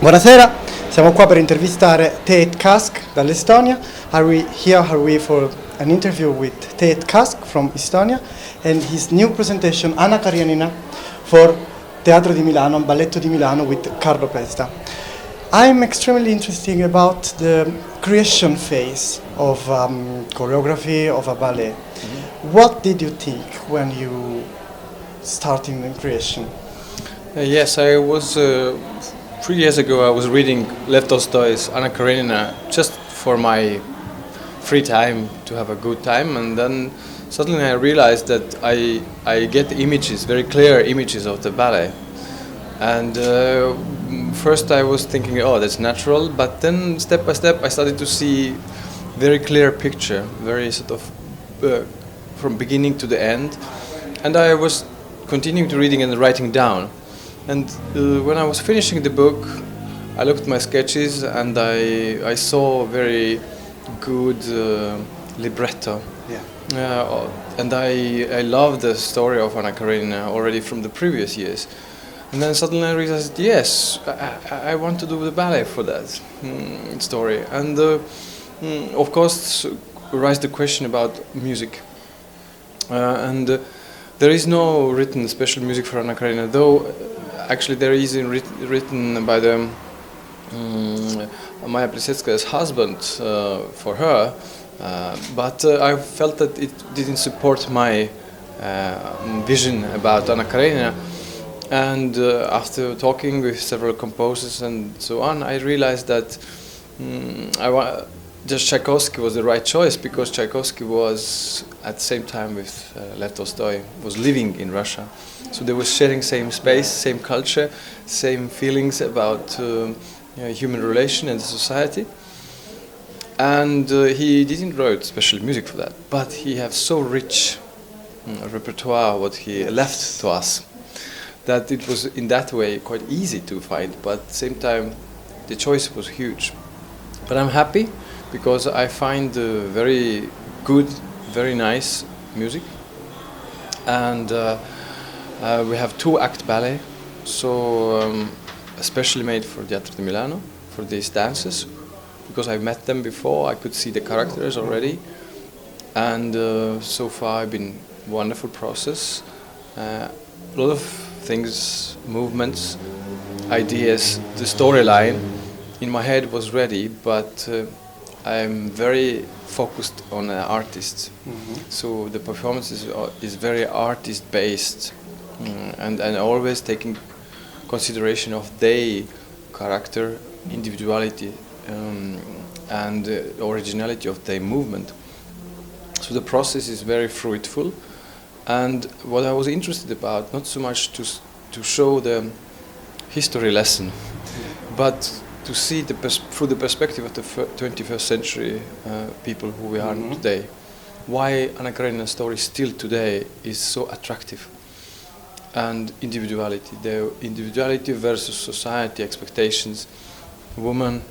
Buonasera, siamo qua per intervistare Teet Kask dall'Estonia. Are we for an interview with Teet Kask from Estonia and his new presentation Karenina for Teatro di Milano, Balletto di Milano with Carlo Pesta. I'm extremely interested about the creation phase of choreography of a ballet. What did you think when you started the creation? Yes, I was 3 years ago. I was reading Lev Tolstoy's Anna Karenina just for my free time to have a good time, and then suddenly I realized that I get images, very clear images of the ballet. And first I was thinking, oh, that's natural, but then step by step I started to see very clear picture, very sort of from beginning to the end, and I was continuing to reading and writing down. And when I was finishing the book, I looked at my sketches and I saw very good libretto. Yeah. And I loved the story of Anna Karenina already from the previous years. And then suddenly I realized, yes, I want to do the ballet for that story. And of course, raised the question about music. There is no written special music for Anna Karenina, though actually there is written by the Maya Plisetskaya's husband for her, but I felt that it didn't support my vision about Anna Karenina. And after talking with several composers and so on, I realized that just Tchaikovsky was the right choice, because Tchaikovsky was at the same time with Lev Tolstoy, was living in Russia. So they were sharing same space, same culture, same feelings about human relation and society. And he didn't write special music for that, but he has so rich a repertoire what he left to us, that it was in that way quite easy to find, but at the same time the choice was huge. But I'm happy because I find very good, very nice music, and we have 2-act ballet, so especially made for Teatro di Milano, for these dances, because I've met them before, I could see the characters already, and so far it's been a wonderful process. A lot of things, movements, ideas, the storyline in my head was ready, but I'm very focused on artists. So the performance is very artist based, and always taking consideration of their character, individuality, and originality of their movement. So the process is very fruitful. And what I was interested about, not so much to show the history lesson, but to see through the perspective of the 21st century people who we are today. Why Anna Karenina's story still today is so attractive. And individuality, the individuality versus society expectations, woman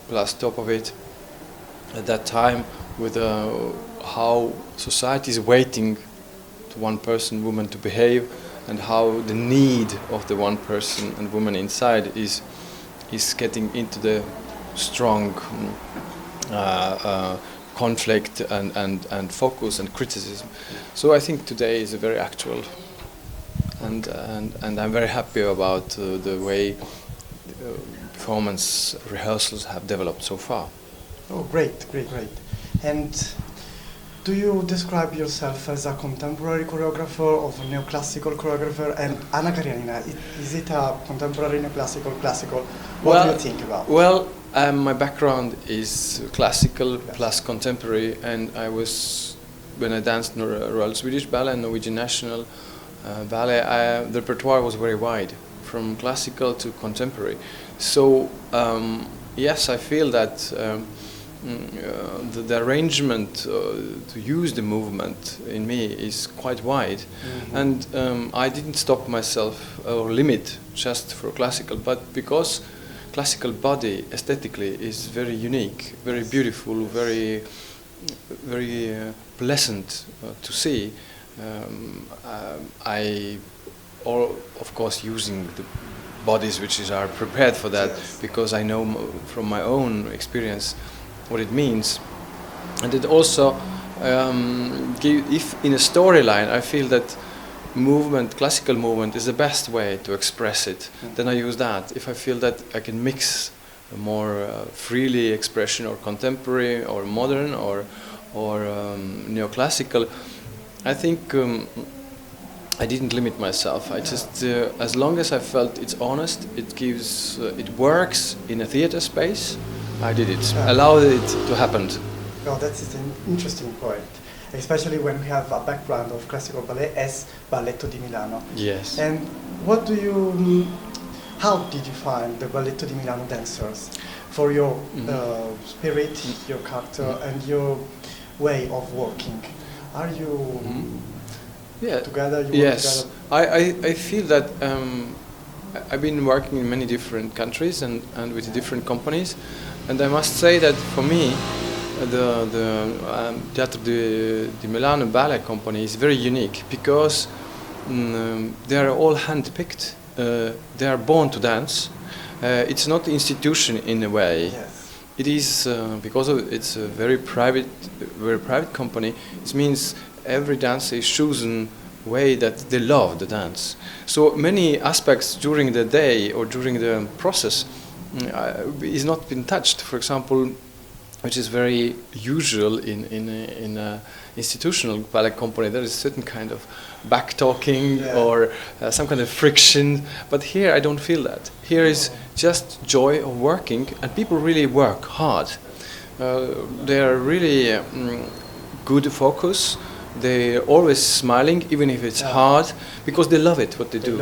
plus top of it, at that time with how society is waiting to one person, woman, to behave, and how the need of the one person and woman inside is getting into the strong conflict and focus and criticism. So I think today is a very actual, and I'm very happy about the way performance rehearsals have developed so far. Oh, great. And do you describe yourself as a contemporary choreographer or a neoclassical choreographer? And Anna Karenina, is it a contemporary, neoclassical, classical? What do you think about? Well, my background is classical plus contemporary, and when I danced Royal Swedish Ballet and Norwegian National Ballet, the repertoire was very wide, from classical to contemporary. So yes, I feel that the arrangement to use the movement in me is quite wide, and I didn't stop myself or limit just for classical, but because classical body aesthetically is very unique, very beautiful, very pleasant to see. Of course, using the bodies which are prepared for that, Yes. because I know from my own experience what it means. And it also, if in a storyline I feel that movement, classical movement, is the best way to express it, then I use that. If I feel that I can mix more freely expression, or contemporary, or modern, or neoclassical, I think I didn't limit myself. I just, as long as I felt it's honest, it gives, it works in a theater space, I did it, allowed it to happen. Oh, that is an interesting point, especially when we have a background of classical ballet as Balletto di Milano. Yes. And what do you, how did you find the Balletto di Milano dancers for your spirit, your character, and your way of working? Are you together? You work Yes. together? I feel that I've been working in many different countries and with different companies, and I must say that for me, the Teatro di Milano ballet company is very unique, because they are all handpicked. They are born to dance. It's not an institution in a way. Yes. It is because it's a very private company. It means every dancer is chosen way that they love the dance. So many aspects during the day or during the process is not been touched. For example, which is very usual in a institutional ballet company, there is a certain kind of back talking or some kind of friction. But here I don't feel that. Here is just joy of working, and people really work hard. They are really good focus. They're always smiling, even if it's hard, because they love it, what they do.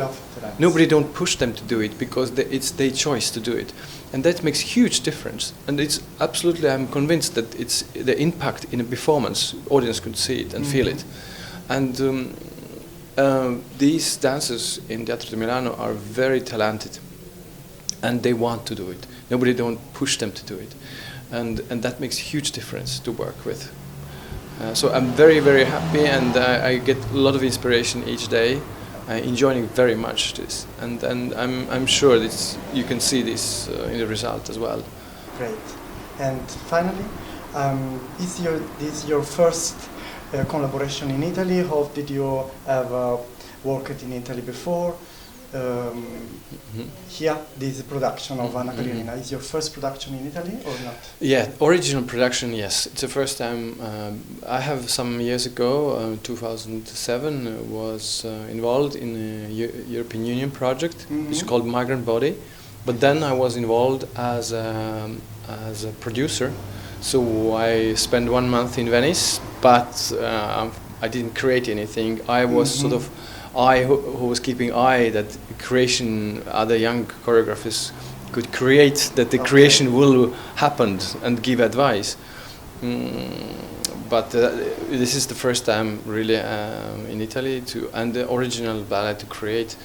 Nobody don't push them to do it, because it's their choice to do it. And that makes huge difference. And it's absolutely, I'm convinced that it's the impact in a performance. Audience could see it and feel it. And these dancers in Teatro di Milano are very talented, and they want to do it. Nobody don't push them to do it. And that makes huge difference to work with. So I'm very, very happy, and I get a lot of inspiration each day. Enjoying very much this, and I'm sure this, you can see this in the result as well. Great. And finally, is your first collaboration in Italy, or did you ever worked in Italy before? Here, this production of Anna Karenina is your first production in Italy or not? Yeah, original production, yes. It's the first time. I have some years ago, 2007, was involved in a European Union project, which is called Migrant Body. But then I was involved as a producer. So I spent 1 month in Venice, but I didn't create anything. I was sort of who was keeping eye that creation, other young choreographers could create, that the creation will happen and give advice. But this is the first time really in Italy and the original ballet to create.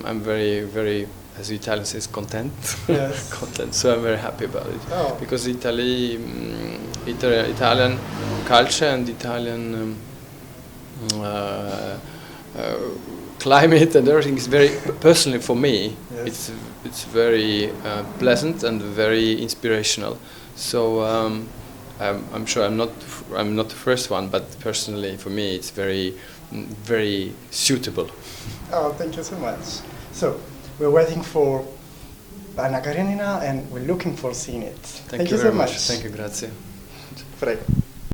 I'm very, very, as the Italian says, content. Yes. Content. So I'm very happy about it because Italian culture and Italian climate and everything is very personally for me. Yes. It's very pleasant and very inspirational. So I'm sure I'm not the first one, but personally for me it's very very suitable. Oh, thank you so much. So we're waiting for Anna Karenina and we're looking for seeing it. Thank you so very much. Thank you, grazie. Prego.